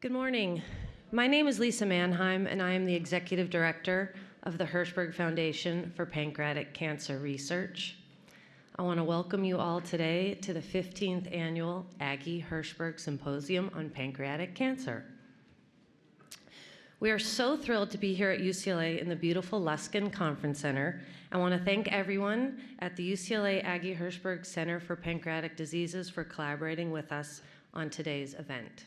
Good morning. My name is Lisa Mannheim, and I am the Executive Director of the Hirschberg Foundation for Pancreatic Cancer Research. I want to welcome you all today to the 15th Annual Aggie Hirschberg Symposium on Pancreatic Cancer. We are so thrilled to be here at UCLA in the beautiful Luskin Conference Center. I want to thank everyone at the UCLA Aggie Hirschberg Center for Pancreatic Diseases for collaborating with us on today's event.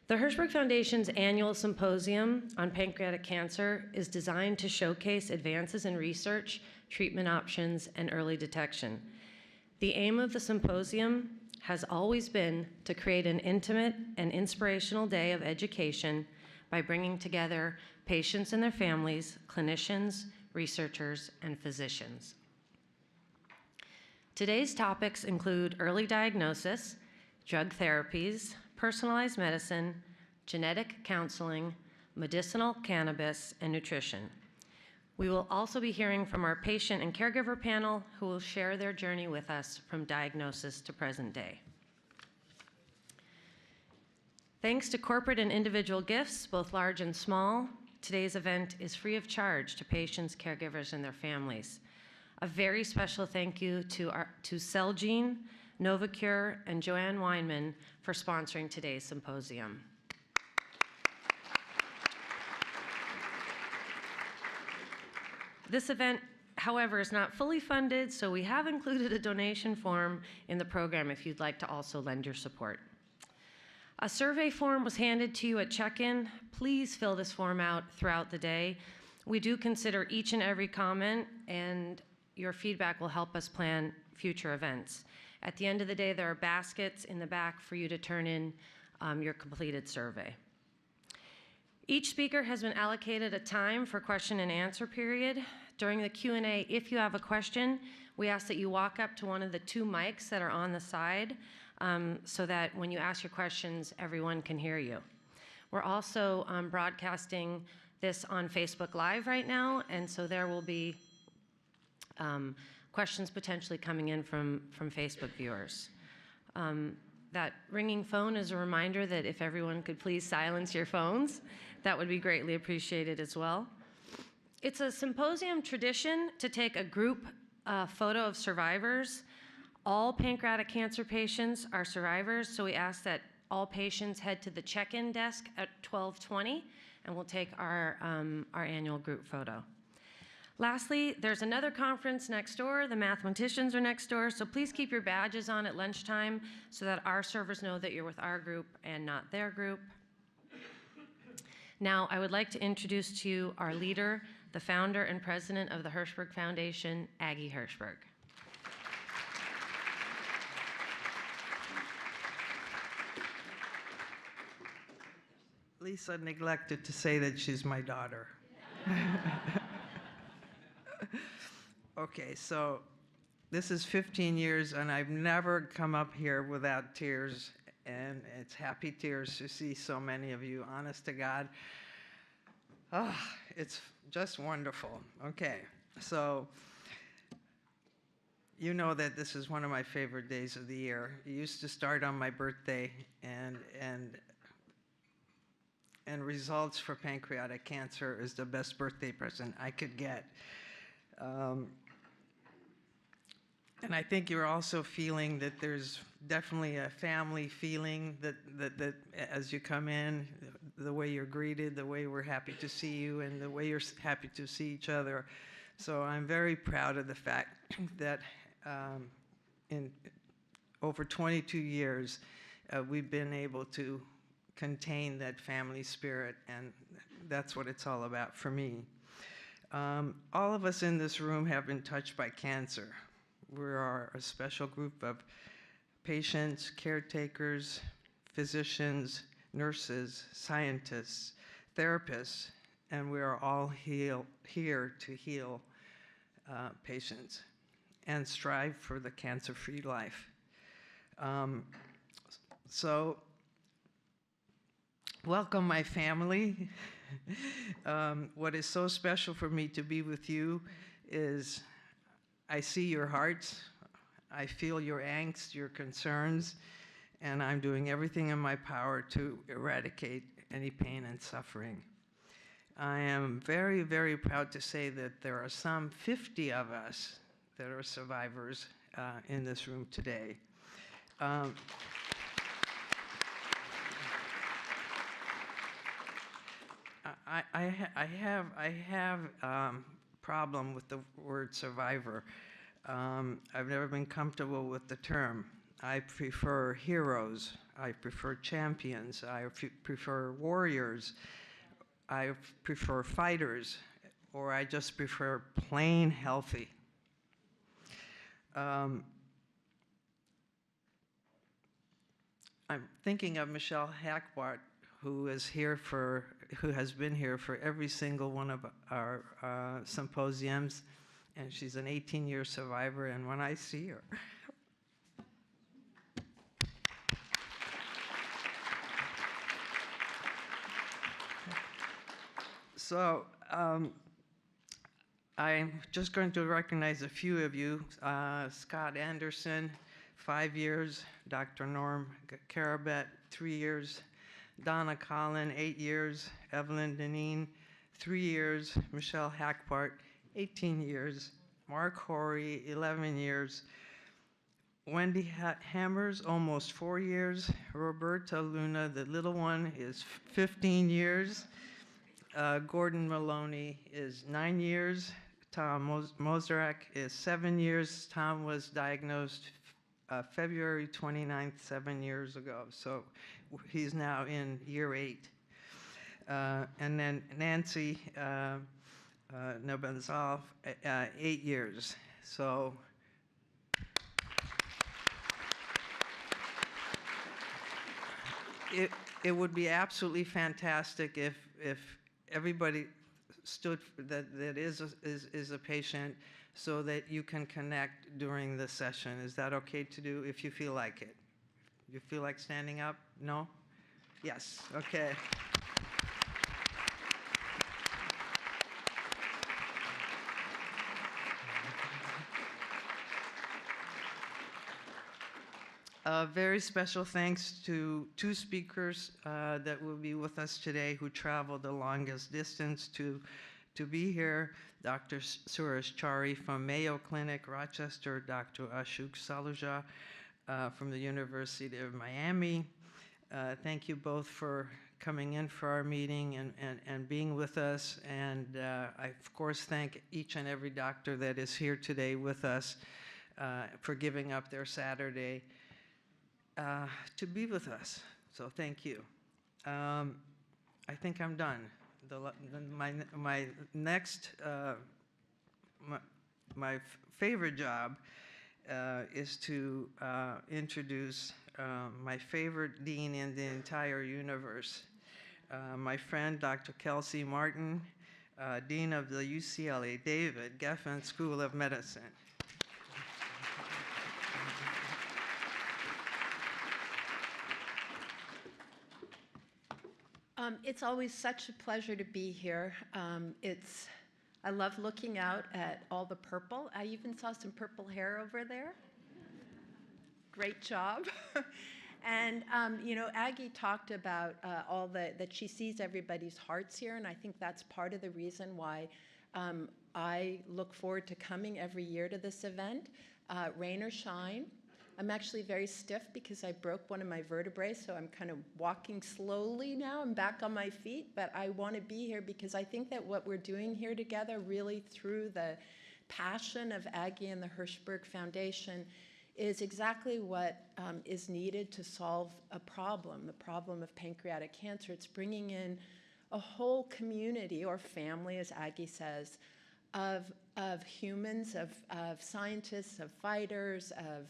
The Hirschberg Foundation's annual symposium on pancreatic cancer is designed to showcase advances in research, treatment options, and early detection. The aim of the symposium has always been to create an intimate and inspirational day of education by bringing together patients and their families, clinicians, researchers, and physicians. Today's topics include early diagnosis, drug therapies, personalized medicine, genetic counseling, medicinal cannabis, and nutrition. We will also be hearing from our patient and caregiver panel who will share their journey with us from diagnosis to present day. Thanks to corporate and individual gifts, both large and small, today's event is free of charge to patients, caregivers, and their families. A very special thank you to Celgene, Novacure, and Joanne Weinman for sponsoring today's symposium. This event, however, is not fully funded, so we have included a donation form in the program if you'd like to also lend your support. A survey form was handed to you at check-in. Please fill this form out throughout the day. We do consider each and every comment, and your feedback will help us plan future events. At the end of the day, there are baskets in the back for you to turn in your completed survey. Each speaker has been allocated a time for question and answer period. During the Q&A, if you have a question, we ask that you walk up to one of the two mics that are on the side so that when you ask your questions, everyone can hear you. We're also broadcasting this on Facebook Live right now, and so there will be questions potentially coming in from Facebook viewers. That ringing phone is a reminder that if everyone could please silence your phones, that would be greatly appreciated as well. It's a symposium tradition to take a group photo of survivors. All pancreatic cancer patients are survivors, so we ask that all patients head to the check-in desk at 12:20, and we'll take our annual group photo. Lastly, there's another conference next door. The mathematicians are next door, so please keep your badges on at lunchtime so that our servers know that you're with our group and not their group. Now, I would like to introduce to you our leader, the founder and president of the Hirschberg Foundation, Aggie Hirschberg. Lisa neglected to say that she's my daughter. Okay, so this is 15 years, and I've never come up here without tears, and it's happy tears to see so many of you, honest to God. It's just wonderful. Okay, so you know that this is one of my favorite days of the year. It used to start on my birthday, and results for pancreatic cancer is the best birthday present I could get. And I think you're also feeling that there's definitely a family feeling that as you come in, the way you're greeted, the way we're happy to see you, and the way you're happy to see each other. So I'm very proud of the fact that in over 22 years, we've been able to contain that family spirit, and that's what it's all about for me. All of us in this room have been touched by cancer. We are a special group of patients, caretakers, physicians, nurses, scientists, therapists, and we are all here to heal patients and strive for the cancer-free life. So welcome, my family. What is so special for me to be with you is I see your hearts, I feel your angst, your concerns, and I'm doing everything in my power to eradicate any pain and suffering. I am very, very proud to say that there are some 50 of us that are survivors in this room today. I have problem with the word survivor. I've never been comfortable with the term. I prefer heroes. I prefer champions. I prefer warriors. I prefer fighters, or I just prefer plain healthy. I'm thinking of Michelle Hackbart, who has been here for every single one of our symposiums, and she's an 18-year survivor, and when I see her, so I'm just going to recognize a few of you. Scott Anderson, 5 years. Dr. Norm Carabet, 3 years. Donna Collin, 8 years. Evelyn Deneen, 3 years. Michelle Hackbart, 18 years. Mark Horry, 11 years. Wendy Hammers, almost 4 years. Roberta Luna, the little one, is 15 years. Gordon Maloney is 9 years. Tom Moserak is 7 years. Tom was diagnosed February 29th, 7 years ago. So he's now in year 8. And then Nancy Nabenzal, 8 years. So it would be absolutely fantastic if everybody stood that is a patient, so that you can connect during the session. Is that okay to do if you feel like it? You feel like standing up? No? Yes, okay. Very special thanks to 2 speakers that will be with us today who traveled the longest distance to be here. Dr. Suresh Chari from Mayo Clinic, Rochester, Dr. Ashok Saluja from the University of Miami. Thank you both for coming in for our meeting and being with us. And I, of course, thank each and every doctor that is here today with us for giving up their Saturday to be with us. So thank you. I think I'm done. My next, my favorite job is to introduce my favorite dean in the entire universe, my friend Dr. Kelsey Martin, Dean of the UCLA David Geffen School of Medicine. It's always such a pleasure to be here. I love looking out at all the purple. I even saw some purple hair over there. Great job. And, you know, Aggie talked about that she sees everybody's hearts here, and I think that's part of the reason why I look forward to coming every year to this event, rain or shine. I'm actually very stiff because I broke one of my vertebrae, so I'm kind of walking slowly now. I'm back on my feet, but I want to be here because I think that what we're doing here together, really through the passion of Aggie and the Hirschberg Foundation, is exactly what is needed to solve a problem, the problem of pancreatic cancer. It's bringing in a whole community, or family, as Aggie says, of humans, of scientists, of fighters, of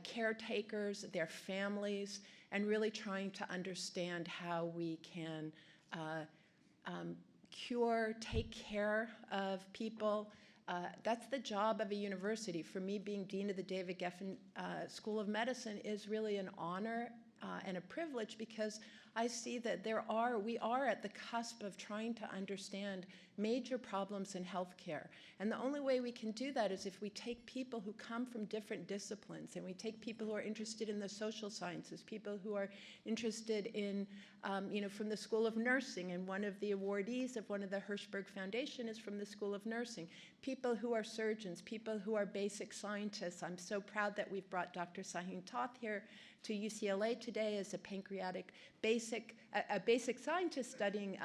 caretakers, their families, and really trying to understand how we can cure, take care of people. That's the job of a university. For me, being Dean of the David Geffen School of Medicine is really an honor and a privilege, because I see that we are at the cusp of trying to understand major problems in healthcare. And the only way we can do that is if we take people who come from different disciplines, and we take people who are interested in the social sciences, people who are interested in, from the School of Nursing, and one of the awardees of one of the Hirschberg Foundation is from the School of Nursing, people who are surgeons, people who are basic scientists. I'm so proud that we've brought Dr. Sahin Toth here to UCLA today as a basic scientist studying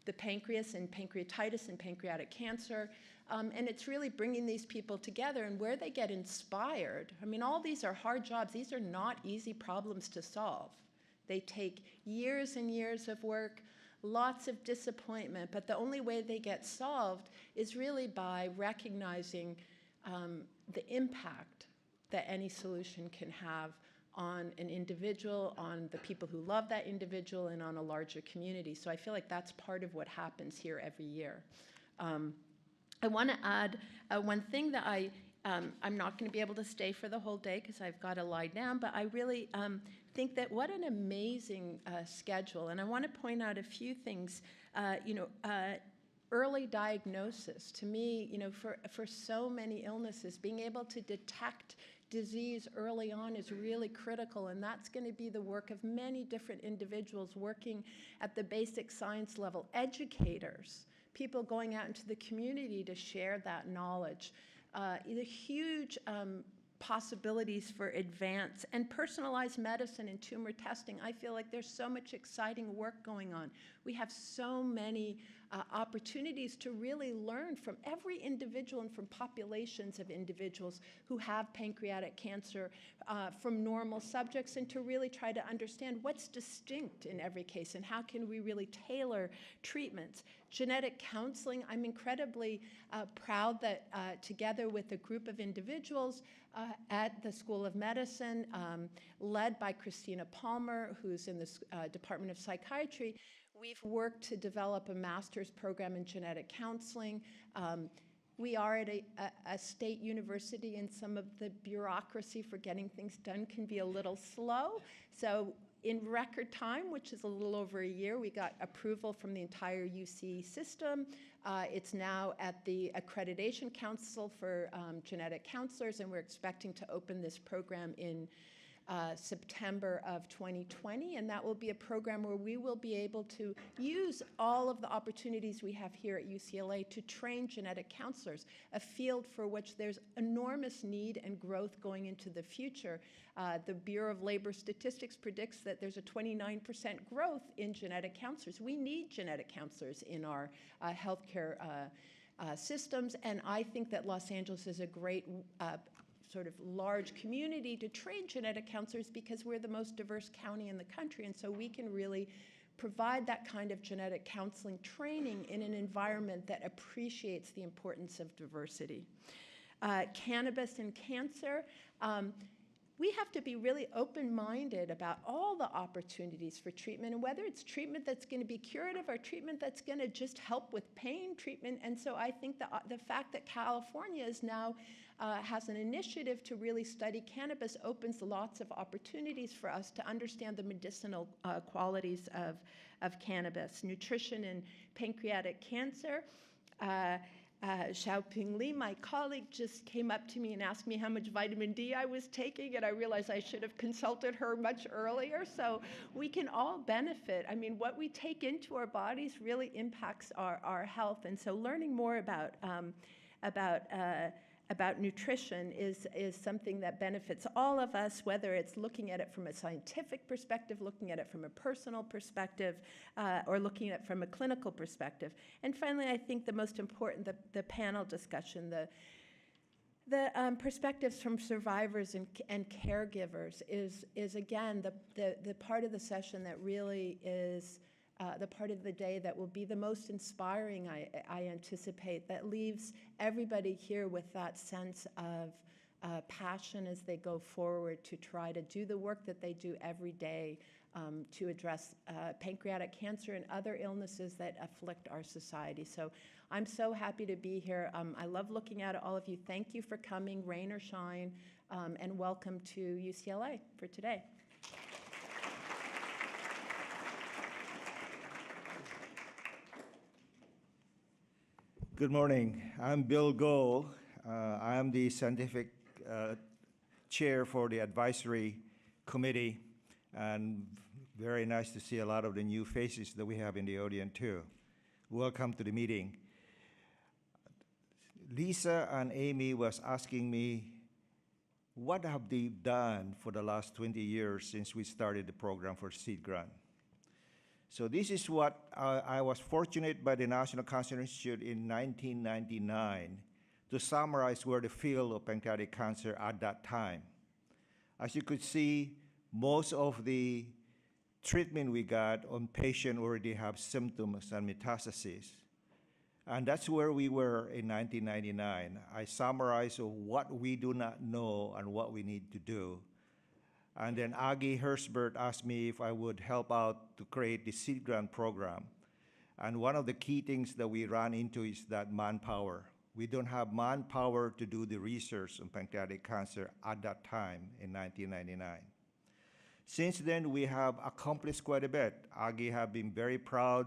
the pancreas and pancreatitis and pancreatic cancer. And it's really bringing these people together, and where they get inspired. I mean, all these are hard jobs. These are not easy problems to solve. They take years and years of work, lots of disappointment, but the only way they get solved is really by recognizing the impact that any solution can have on an individual, on the people who love that individual, and on a larger community. So I feel like that's part of what happens here every year. I want to add one thing that I'm not going to be able to stay for the whole day because I've got to lie down, but I really think that what an amazing schedule. And I want to point out a few things. Early diagnosis, to me, for so many illnesses, being able to detect disease early on is really critical, and that's going to be the work of many different individuals working at the basic science level, educators, people going out into the community to share that knowledge. The huge possibilities for advance and personalized medicine and tumor testing. I feel like there's so much exciting work going on. We have so many opportunities to really learn from every individual and from populations of individuals who have pancreatic cancer, from normal subjects, and to really try to understand what's distinct in every case and how can we really tailor treatments. Genetic counseling, I'm incredibly proud that together with a group of individuals at the School of Medicine, led by Christina Palmer, who's in the Department of Psychiatry, we've worked to develop a master's program in genetic counseling. We are at a state university, and some of the bureaucracy for getting things done can be a little slow. So in record time, which is a little over a year, we got approval from the entire UC system. It's now at the Accreditation Council for Genetic Counselors, and we're expecting to open this program in September of 2020, and that will be a program where we will be able to use all of the opportunities we have here at UCLA to train genetic counselors, a field for which there's enormous need and growth going into the future. The Bureau of Labor Statistics predicts that there's a 29% growth in genetic counselors. We need genetic counselors in our healthcare systems, and I think that Los Angeles is a great sort of large community to train genetic counselors because we're the most diverse county in the country, and so we can really provide that kind of genetic counseling training in an environment that appreciates the importance of diversity. Cannabis and cancer. We have to be really open-minded about all the opportunities for treatment, and whether it's treatment that's going to be curative or treatment that's going to just help with pain treatment. And so I think the fact that California is now has an initiative to really study cannabis opens lots of opportunities for us to understand the medicinal qualities of cannabis. Nutrition and pancreatic cancer. Xiaoping Li, my colleague, just came up to me and asked me how much vitamin D I was taking, and I realized I should have consulted her much earlier. So we can all benefit. I mean, what we take into our bodies really impacts our health, and so learning more about nutrition is something that benefits all of us, whether it's looking at it from a scientific perspective, looking at it from a personal perspective, or looking at it from a clinical perspective. And finally, I think the most important, the panel discussion, the perspectives from survivors and caregivers is again, the part of the session that really is the part of the day that will be the most inspiring, I anticipate, that leaves everybody here with that sense of passion as they go forward to try to do the work that they do every day to address pancreatic cancer and other illnesses that afflict our society. So I'm so happy to be here. I love looking at all of you. Thank you for coming, rain or shine, and welcome to UCLA for today. Good morning. I'm Bill Gohl. I am the scientific chair for the advisory committee, and very nice to see a lot of the new faces that we have in the audience too. Welcome to the meeting. Lisa and Amy was asking me, what have they done for the last 20 years since we started the program for seed grant? So this is what I was fortunate by the National Cancer Institute in 1999 to summarize where the field of pancreatic cancer at that time. As you could see, most of the treatment we got on patients already have symptoms and metastases. And that's where we were in 1999. I summarized what we do not know and what we need to do. And then Aggie Hirschberg asked me if I would help out to create the seed grant program. And one of the key things that we run into is that manpower. We don't have manpower to do the research on pancreatic cancer at that time in 1999. Since then, we have accomplished quite a bit. Aggie have been very proud,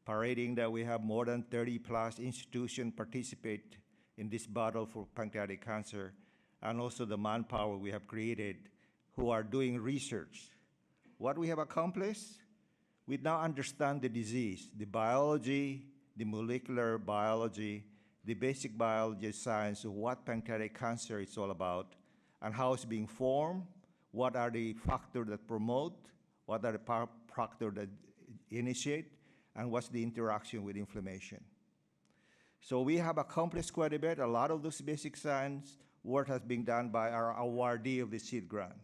parading that we have more than 30+ institutions participate in this battle for pancreatic cancer, and also the manpower we have created who are doing research. What we have accomplished? We now understand the disease, the biology, the molecular biology, the basic biology science of what pancreatic cancer is all about, and how it's being formed, what are the factors that promote, what are the factors that initiate, and what's the interaction with inflammation. So we have accomplished quite a bit. A lot of this basic science work has been done by our awardee of the seed grant.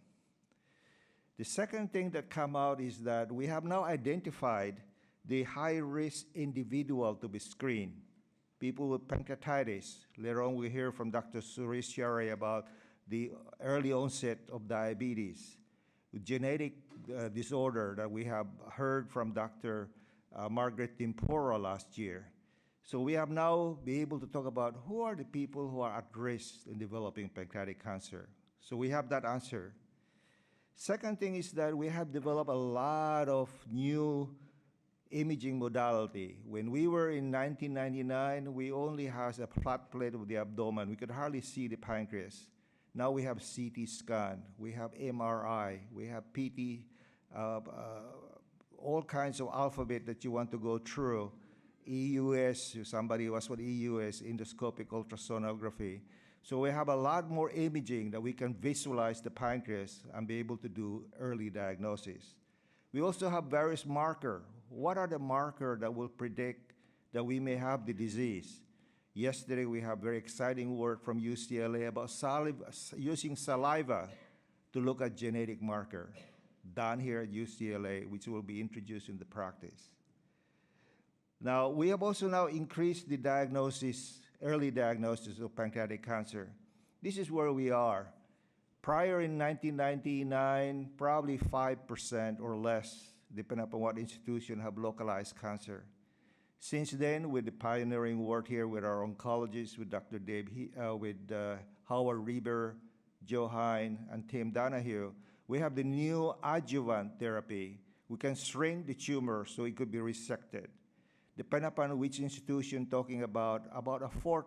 The second thing that come out is that we have now identified the high-risk individual to be screened. People with pancreatitis. Later on, we hear from Dr. Suresh Share about the early onset of diabetes, genetic disorder that we have heard from Dr. Margaret Timpora last year. So we have now been able to talk about who are the people who are at risk in developing pancreatic cancer. So we have that answer. Second thing is that we have developed a lot of new imaging modality. When we were in 1999, we only had a flat plate of the abdomen. We could hardly see the pancreas. Now we have CT scan, we have MRI, we have PT, all kinds of alphabet that you want to go through. EUS, somebody was with EUS, endoscopic ultrasonography. So we have a lot more imaging that we can visualize the pancreas and be able to do early diagnosis. We also have various markers. What are the markers that will predict that we may have the disease? Yesterday, we have very exciting work from UCLA about using saliva to look at genetic marker, done here at UCLA, which will be introduced in the practice. Now, we have also now increased the diagnosis, early diagnosis of pancreatic cancer. This is where we are. Prior in 1999, probably 5% or less, depending upon what institution have localized cancer. Since then, with the pioneering work here with our oncologists, with Dr. Howard Reber, Joe Hine, and Tim Donahue, we have the new adjuvant therapy. We can shrink the tumor so it could be resected. Depending upon which institution talking about a fourth,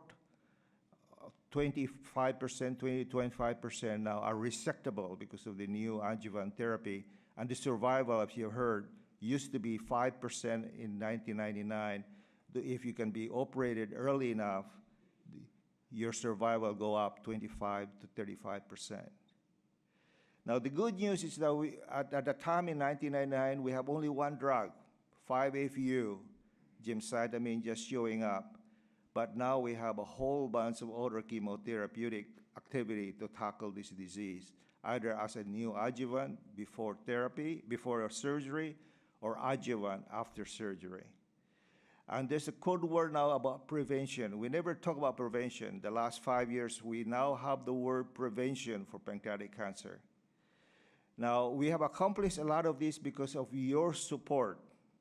25%, 20-25% now are resectable because of the new adjuvant therapy. And the survival, if you heard, used to be 5% in 1999. If you can be operated early enough, your survival go up 25 to 35%. Now, the good news is that we, at the time in 1999, we have only one drug, 5-FU, gemcitabine just showing up. But now we have a whole bunch of other chemotherapeutic activity to tackle this disease, either as a new adjuvant before therapy, before a surgery, or adjuvant after surgery. And there's a code word now about prevention. We never talk about prevention. The last 5 years, we now have the word prevention for pancreatic cancer. Now, we have accomplished a lot of this because of your support.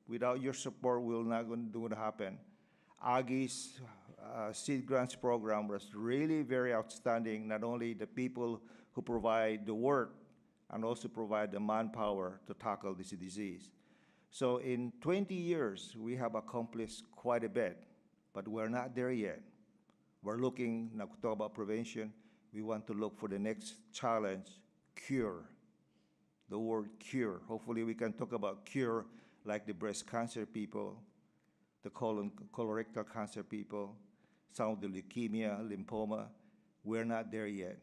Without your support, we're not going to do it happen. Aggie's seed grants program was really very outstanding, not only the people who provide the work and also provide the manpower to tackle this disease. So in 20 years, we have accomplished quite a bit. but we're not there yet. We're looking, now talk about prevention, we want to look for the next challenge, cure. The word cure. Hopefully we can talk about cure like the breast cancer people, the colorectal cancer people, some of the leukemia, lymphoma. We're not there yet.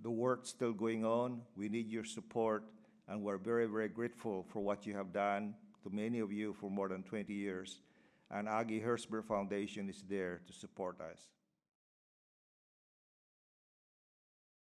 The work's still going on. We need your support, and we're very, very grateful for what you have done, to many of you for more than 20 years. And Aggie Hirschberg Foundation is there to support us.